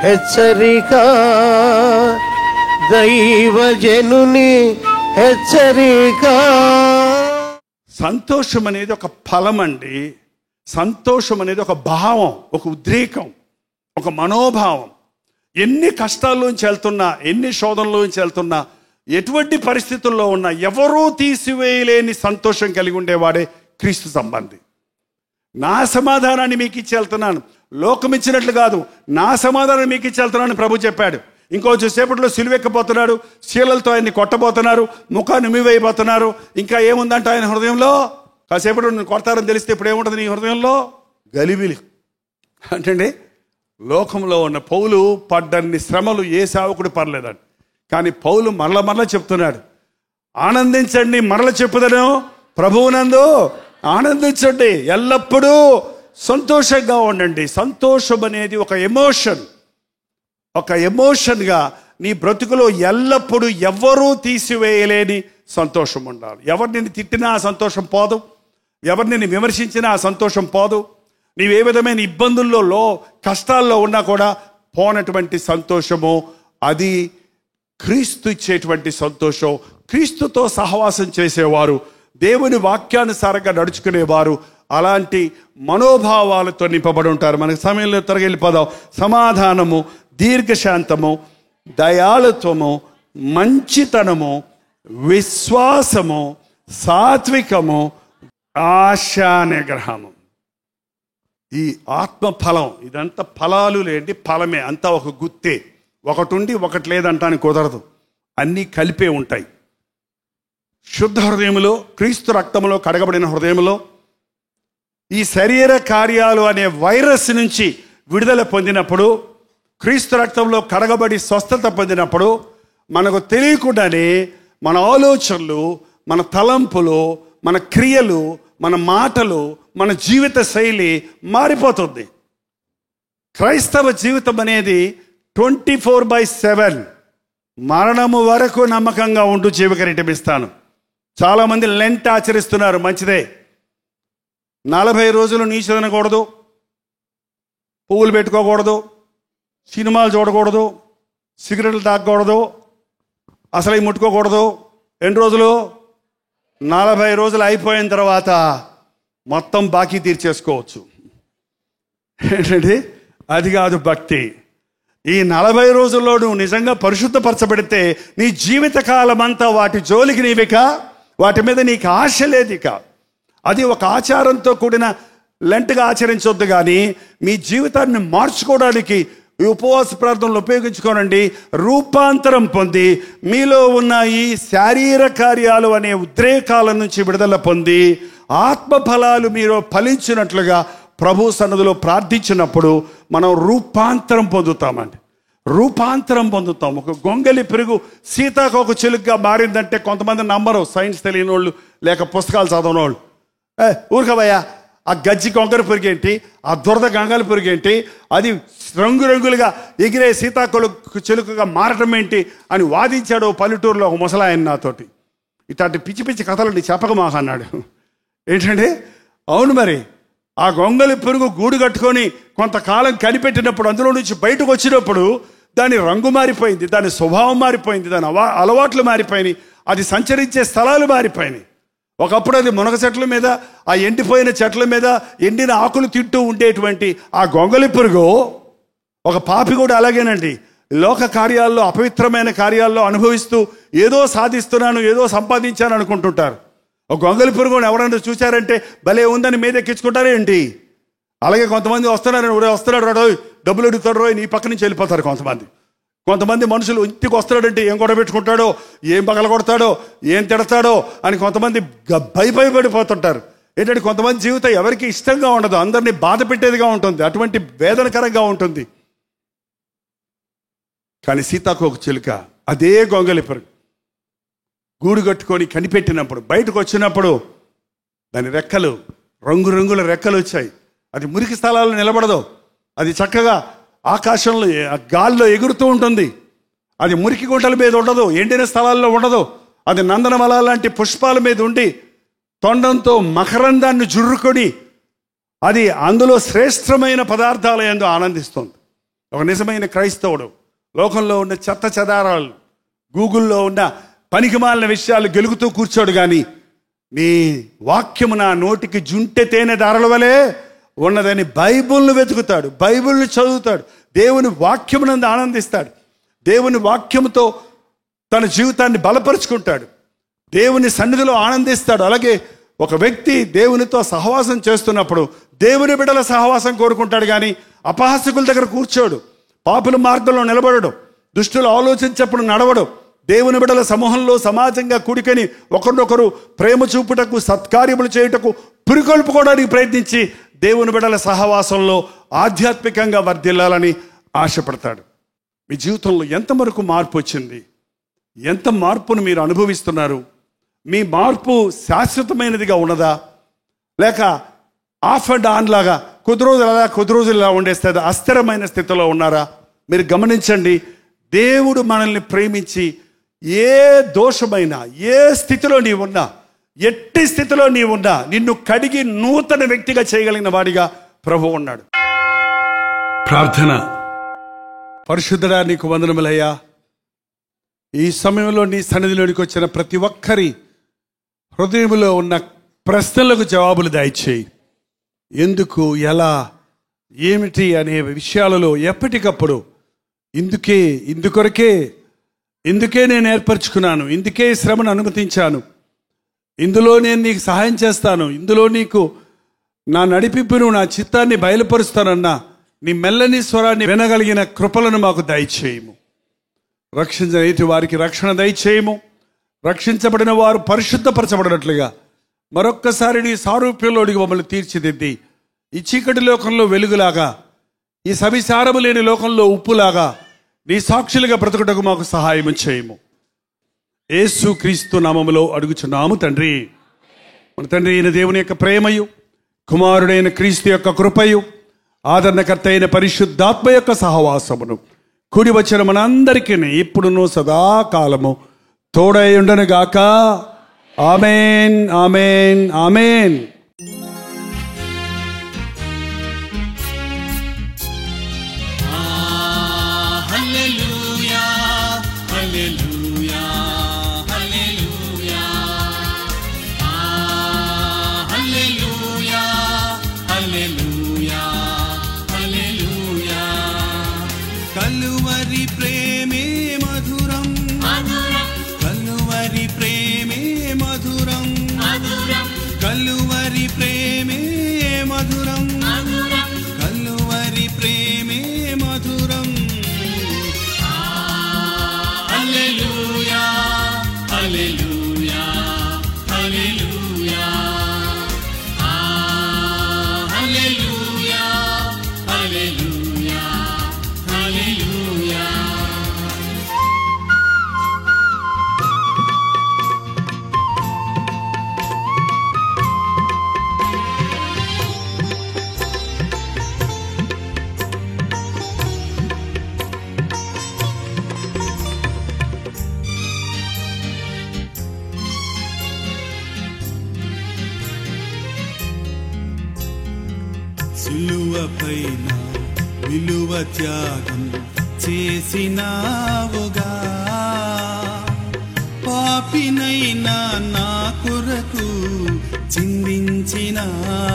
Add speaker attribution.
Speaker 1: హెచ్చరిక, దైవజనుని హెచ్చరిక.
Speaker 2: సంతోషం అనేది ఒక ఫలం అండి. సంతోషం అనేది ఒక భావం, ఒక ఉద్రేకం, ఒక మనోభావం. ఎన్ని కష్టాల్లోంచి వెళ్తున్నా, ఎన్ని శోధనలోంచి వెళ్తున్నా, ఎటువంటి పరిస్థితుల్లో ఉన్నా ఎవరూ తీసివేయలేని సంతోషం కలిగి ఉండేవాడే క్రీస్తు సంబంధి. నా సమాధానాన్ని మీకు ఇచ్చి వెళ్తున్నాను, లోకం ఇచ్చినట్లు కాదు, నా సమాధానాన్ని మీకు ఇచ్చి వెళ్తున్నాను ప్రభు చెప్పాడు. ఇంకొంచెం సేపట్లో సిలువెక్కబోతున్నాడు, శీలలతో ఆయన్ని కొట్టబోతున్నారు, ముఖాన్ని ఉమ్మివేయబోతున్నారు. ఇంకా ఏముందంటే ఆయన హృదయంలో, కాసేపట్లో నేను కొడతారని తెలిస్తే ఇప్పుడు ఏముంటుంది నీ హృదయంలో? గలిబిలి. అంటే లోకంలో ఉన్న పౌలు పడ్డన్ని శ్రమలు ఏ సేవకుడు పర్లేదండి. కానీ పౌలు మరల చెప్తున్నాడు, ఆనందించండి, మరల చెప్పుదను ప్రభువునందు ఆనందించండి, ఎల్లప్పుడూ సంతోషంగా ఉండండి. సంతోషం అనేది ఒక ఎమోషన్, ఒక ఎమోషన్గా నీ బ్రతుకులో ఎల్లప్పుడూ ఎవ్వరూ తీసివేయలేని సంతోషం ఉండాలి. ఎవరు నిన్ను తిట్టినా ఆ సంతోషం పోదు, ఎవరు నిన్ను విమర్శించినా ఆ సంతోషం పోదు, నీవే విధమైన ఇబ్బందుల్లో కష్టాల్లో ఉన్నా కూడా పోనటువంటి సంతోషము, అది క్రీస్తు ఇచ్చేటువంటి సంతోషం. క్రీస్తుతో సహవాసం చేసేవారు, దేవుని వాక్యానుసారంగా నడుచుకునేవారు అలాంటి మనోభావాలతో నింపబడి ఉంటారు. మనకి సమయంలో త్వరగా వెళ్ళిపోదాం. సమాధానము, దీర్ఘశాంతము, దయాళుత్వము, మంచితనము, విశ్వాసము, సాత్వికము, ఆశా నిగ్రహము. ఈ ఆత్మ ఫలం, ఇదంతా ఫలాలు లేండి, ఫలమే, అంతా ఒక గుత్తే. ఒకటి ఉండి ఒకటి లేదంటానికి కుదరదు, అన్నీ కలిపే ఉంటాయి. శుద్ధ హృదయములో, క్రీస్తు రక్తములో కడగబడిన హృదయములో ఈ శరీర కార్యాలు అనే వైరస్ నుంచి విడుదల పొందినప్పుడు, క్రీస్తు రక్తంలో కడగబడి స్వస్థత పొందినప్పుడు, మనకు తెలియకుండానే మన ఆలోచనలు, మన తలంపులు, మన క్రియలు, మన మాటలు, మన జీవిత శైలి మారిపోతుంది. క్రైస్తవ జీవితం అనేది 24/7 మరణము వరకు నమ్మకంగా ఉంటూ జీవకరీటం ఇస్తాను. చాలామంది లెంట్ ఆచరిస్తున్నారు, మంచిదే. 40 రోజులు నీచు తినకూడదు, పువ్వులు పెట్టుకోకూడదు, సినిమాలు చూడకూడదు, సిగరెట్లు తాగకూడదు, అసలు ముట్టుకోకూడదు. ఎన్ని రోజులు? 40 రోజులు అయిపోయిన తర్వాత మొత్తం బాకీ తీర్చేసుకోవచ్చు. ఏంటంటే అది కాదు భక్తి. ఈ 40 రోజుల్లో నువ్వు నిజంగా పరిశుద్ధపరచబడితే నీ జీవితకాలం అంతా వాటి జోలికి నీవిక, వాటి మీద నీకు ఆశ లేదు. ఇక అది ఒక ఆచారంతో కూడిన లెంట్గా ఆచరించొద్దు, కానీ మీ జీవితాన్ని మార్చుకోవడానికి ఈ ఉపవాస ప్రార్థనలు ఉపయోగించుకోనండి. రూపాంతరం పొంది మీలో ఉన్న ఈ శారీర కార్యాలు అనే ఉద్రేకాల నుంచి విడుదల పొంది ఆత్మ ఫలాలు మీరు ఫలించినట్లుగా ప్రభు సన్నిధిలో ప్రార్థించినప్పుడు మనం రూపాంతరం పొందుతామండి. రూపాంతరం పొందుతాం. ఒక గొంగలి పెరుగు సీతాకోక చిలుకగా మారిందంటే కొంతమంది నమ్మరు, సైన్స్ తెలియని వాళ్ళు లేక పుస్తకాలు చదవని వాళ్ళు. ఊరుకవయ్యా, ఆ గజ్జి గొంగలి పెరుగు ఏంటి, ఆ దురద గంగలి పెరుగు ఏంటి, అది రంగురంగులుగా ఎగిరే సీతాకోక చిలుకగా మారటం ఏంటి అని వాదించాడు పల్లెటూరులో ఒక ముసలాయన నాతోటి. ఇట్లాంటి పిచ్చి పిచ్చి కథలు చెప్పక మాకు అన్నాడు. ఏంటంటే అవును, మరి ఆ గొంగలి పెరుగు గూడు కట్టుకొని కొంతకాలం కనిపెట్టినప్పుడు, అందులో నుంచి బయటకు వచ్చినప్పుడు దాని రంగు మారిపోయింది, దాని స్వభావం మారిపోయింది, దాని అలవాట్లు మారిపోయినాయి, అది సంచరించే స్థలాలు మారిపోయినాయి. ఒకప్పుడు అది మునగ చెట్ల మీద, ఆ ఎండిపోయిన చెట్ల మీద ఎండిన ఆకులు తింటూ ఉండేటువంటి ఆ గొంగలి పురుగు, ఒక పాపి కూడా అలాగేనండి. లోక కార్యాల్లో, అపవిత్రమైన కార్యాల్లో అనుభవిస్తూ ఏదో సాధిస్తున్నాను, ఏదో సంపాదించాను అనుకుంటుంటారు. ఒక గొంగలి పురుగుని ఎవరైనా చూశారంటే భలే ఉందని మీద ఎక్కించుకుంటారే ఏంటి. అలాగే కొంతమంది వస్తున్నాడు రాడో, డబ్బులు అడుగుతాడు రోయ్, నీ పక్క నుంచి వెళ్ళిపోతారు కొంతమంది మనుషులు. ఇంటికి వస్తున్నాడంటే ఏం గొడవ పెట్టుకుంటాడో, ఏం పగల కొడతాడో, ఏం తిడతాడో అని కొంతమంది భయపడిపోతుంటారు. ఏంటంటే కొంతమంది జీవితం ఎవరికి ఇష్టంగా ఉండదు, అందరినీ బాధ పెట్టేదిగా ఉంటుంది, అటువంటి వేదనకరంగా ఉంటుంది. కానీ సీతాకోక చిలుక అదే గొంగలి పురుగు గూడు కట్టుకొని కనిపెట్టినప్పుడు, బయటకు వచ్చినప్పుడు దాని రెక్కలు, రంగురంగుల రెక్కలు వచ్చాయి. అది మురికి స్థలాల్లో నిలబడదు, అది చక్కగా ఆకాశంలో గాల్లో ఎగురుతూ ఉంటుంది. అది మురికి గుంటల మీద ఉండదు, ఎండిన స్థలాల్లో ఉండదు. అది నందనవల లాంటి పుష్పాల మీద ఉండి తొండంతో మకరందాన్ని జుర్రుకొని అది అందులో శ్రేష్టమైన పదార్థాల యందు ఆనందిస్తుంది. ఒక నిజమైన క్రైస్తవుడు లోకంలో ఉన్న చెత్త చెదారాలు, గూగుల్లో ఉన్న పనికిమాలిన విషయాలు గెలుగుతూ కూర్చోడు, కానీ నీ వాక్యము నా నోటికి జుంటె తేనె దారల వలె ఉన్నదని బైబిల్ను వెతుకుతాడు, బైబిల్ని చదువుతాడు, దేవుని వాక్యమునందు ఆనందిస్తాడు, దేవుని వాక్యముతో తన జీవితాన్ని బలపరుచుకుంటాడు, దేవుని సన్నిధిలో ఆనందిస్తాడు. అలాగే ఒక వ్యక్తి దేవునితో సహవాసం చేస్తున్నప్పుడు దేవుని బిడ్డల సహవాసం కోరుకుంటాడు, కానీ అపహాసకుల దగ్గర కూర్చోడు, పాపుల మార్గంలో నిలబడడు, దుష్టులు ఆలోచించప్పుడు నడవడు. దేవుని బిడ్డల సమూహంలో సమాజంగా కూడికని ఒకరినొకరు ప్రేమ చూపుటకు, సత్కార్యములు చేయుటకు, పురికొల్పుకోవడానికి ప్రయత్నించి దేవుని బిడ్డల సహవాసంలో ఆధ్యాత్మికంగా వర్ధిల్లాలని ఆశపడతాడు. మీ జీవితంలో ఎంతవరకు మార్పు వచ్చింది? ఎంత మార్పును మీరు అనుభవిస్తున్నారు? మీ మార్పు శాశ్వతమైనదిగా ఉన్నదా, లేక ఆఫ్ అండ్ ఆన్ లాగా కొద్ది రోజులు ఇలా ఉండేస్తుంది అస్థిరమైన స్థితిలో ఉన్నారా? మీరు గమనించండి, దేవుడు మనల్ని ప్రేమించి ఏ దోషమైనా, ఏ స్థితిలో నీవున్నా, ఎట్టి స్థితిలో నీవున్నా నిన్ను కడిగి నూతన వ్యక్తిగా చేయగలిగిన వాడిగా ప్రభు ఉన్నాడు. ప్రార్థన. పరిశుద్ధుడా, నీకు వందనములయ్యా. ఈ సమయంలో నీ సన్నిధిలోనికి వచ్చిన ప్రతి ఒక్కరి హృదయంలో ఉన్న ప్రశ్నలకు జవాబులు దయచేయి. ఎందుకు, ఎలా, ఏమిటి అనే విషయాలలో ఎప్పటికప్పుడు ఇందుకే నేను ఏర్పరచుకున్నాను, ఇందుకే శ్రమను అనుమతించాను, ఇందులో నేను నీకు సహాయం చేస్తాను, ఇందులో నీకు నా నడిపింపును, నా చిత్తాన్ని బయలుపరుస్తానన్నా నీ మెల్లని స్వరాన్ని వినగలిగిన కృపలను మాకు దయచేయము. రక్షించిన వారికి రక్షణ దయచేయము. రక్షించబడిన వారు పరిశుద్ధపరచబడినట్లుగా మరొక్కసారి నీ సారూప్యంలోనికి మమ్మల్ని తీర్చిదిద్ది ఈ చీకటి లోకంలో వెలుగులాగా, ఈ సవిసారము లేని లోకంలో ఉప్పులాగా నీ సాక్షులుగా బ్రతుకుటకు మాకు సహాయం చేయము. యేసు క్రీస్తు నామములో అడుగుచున్నాము తండ్రి. మన తండ్రి అయిన దేవుని యొక్క ప్రేమయు, కుమారుడైన క్రీస్తు యొక్క కృపయు, ఆదరణకర్త అయిన పరిశుద్ధాత్మ యొక్క సహవాసమును కూడి వచ్చిన మనందరికీ ఇప్పుడును సదాకాలము తోడై ఉండను గాక. ఆమేన్, ఆమేన్, ఆమేన్.
Speaker 3: హల్లెలూయా, హల్లెలూయా, హల్లెలూయా. హల్లెలూయా, హల్లెలూయా, హల్లెలూయా. కలువరి ప్రేమే మధురం, కలువరి ప్రేమే మధురం, కలువరి ప్రేమే మధురం, కలువరి ప్రేమే మధురం. హల్లెలూయా, హల్లెలూయా, హల్లెలూయా. హల్లెలూయా, హల్లెలూయా, హల్లెలూయా. సిలువపైన విలువ త్యాగం చేసినావుగా, పాపినైనా నా కొరకు చిందించినావుగా.